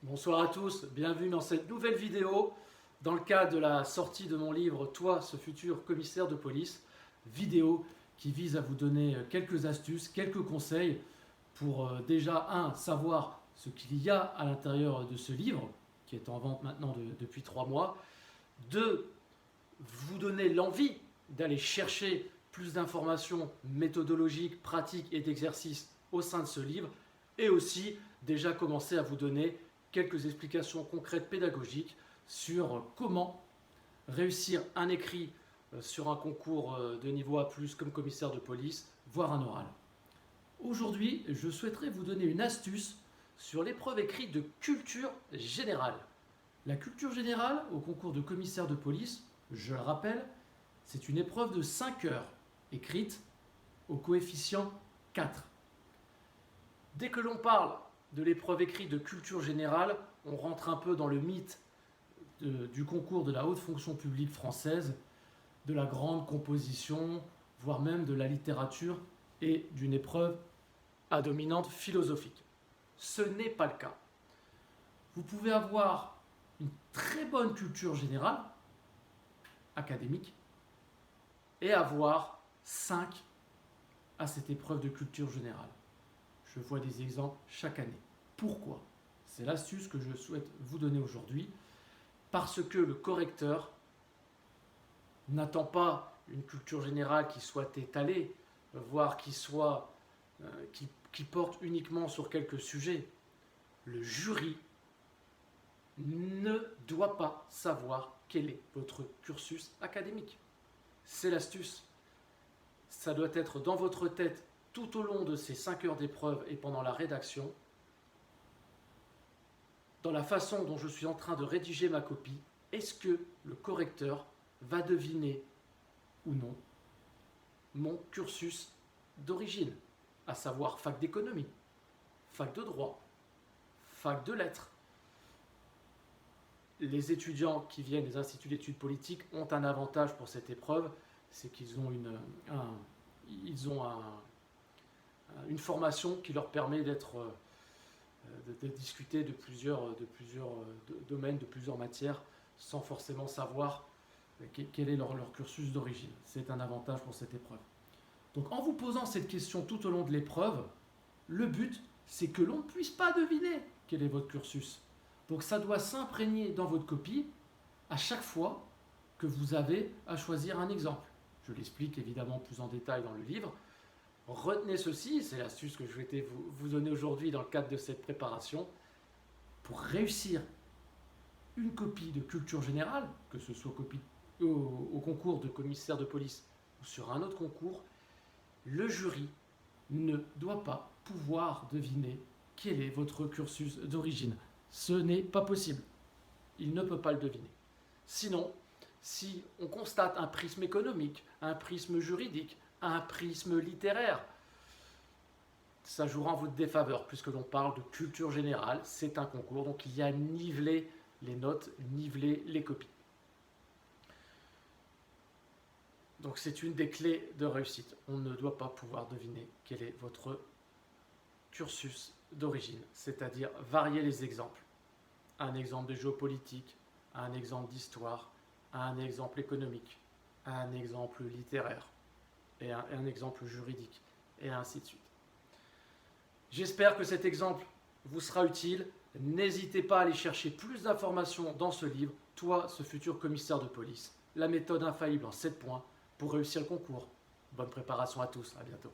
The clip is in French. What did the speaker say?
Bonsoir à tous, bienvenue dans cette nouvelle vidéo dans le cadre de la sortie de mon livre Toi, ce futur commissaire de police. Vidéo qui vise à vous donner quelques astuces, quelques conseils pour déjà, savoir ce qu'il y a à l'intérieur de ce livre, qui est en vente maintenant depuis 3 mois. 2, vous donner l'envie d'aller chercher plus d'informations méthodologiques, pratiques et d'exercices au sein de ce livre. Et aussi déjà commencer à vous donner quelques explications concrètes pédagogiques sur comment réussir un écrit sur un concours de niveau A+, comme commissaire de police, voire un oral. Aujourd'hui, je souhaiterais vous donner une astuce sur l'épreuve écrite de culture générale. La culture générale au concours de commissaire de police, je le rappelle, c'est une épreuve de 5 heures, écrite au coefficient 4. Dès que l'on parle de l'épreuve écrite de culture générale, on rentre un peu dans le mythe du concours de la haute fonction publique française, de la grande composition, voire même de la littérature et d'une épreuve à dominante philosophique. Ce n'est pas le cas. Vous pouvez avoir une très bonne culture générale, académique, et avoir 5 à cette épreuve de culture générale. Je vois des exemples chaque année. Pourquoi? C'est l'astuce que je souhaite vous donner aujourd'hui, parce que le correcteur n'attend pas une culture générale qui soit étalée, voire qui porte uniquement sur quelques sujets. Le jury ne doit pas savoir quel est votre cursus académique. C'est l'astuce. Ça doit être dans votre tête tout au long de ces 5 heures d'épreuve et pendant la rédaction. Dans la façon dont je suis en train de rédiger ma copie, est-ce que le correcteur va deviner ou non mon cursus d'origine, à savoir fac d'économie, fac de droit, fac de lettres. Les étudiants qui viennent des instituts d'études politiques ont un avantage pour cette épreuve, c'est qu'ils ont une formation qui leur permet de discuter de plusieurs domaines, de plusieurs matières, sans forcément savoir quel est leur cursus d'origine. C'est un avantage pour cette épreuve. Donc en vous posant cette question tout au long de l'épreuve, le but, c'est que l'on ne puisse pas deviner quel est votre cursus. Donc ça doit s'imprégner dans votre copie à chaque fois que vous avez à choisir un exemple. Je l'explique évidemment plus en détail dans le livre. Retenez ceci, c'est l'astuce que je vais vous donner aujourd'hui dans le cadre de cette préparation. Pour réussir une copie de culture générale, que ce soit au concours de commissaire de police ou sur un autre concours, le jury ne doit pas pouvoir deviner quel est votre cursus d'origine. Ce n'est pas possible. Il ne peut pas le deviner. Sinon, si on constate un prisme économique, un prisme juridique, un prisme littéraire, ça jouera en votre défaveur, puisque l'on parle de culture générale, c'est un concours, donc il y a niveler les notes, niveler les copies. Donc c'est une des clés de réussite. On ne doit pas pouvoir deviner quel est votre cursus d'origine, c'est-à-dire varier les exemples. Un exemple de géopolitique, un exemple d'histoire, un exemple économique, un exemple littéraire et un exemple juridique, et ainsi de suite. J'espère que cet exemple vous sera utile. N'hésitez pas à aller chercher plus d'informations dans ce livre, Toi, ce futur commissaire de police, la méthode infaillible en 7 points pour réussir le concours. Bonne préparation à tous, à bientôt.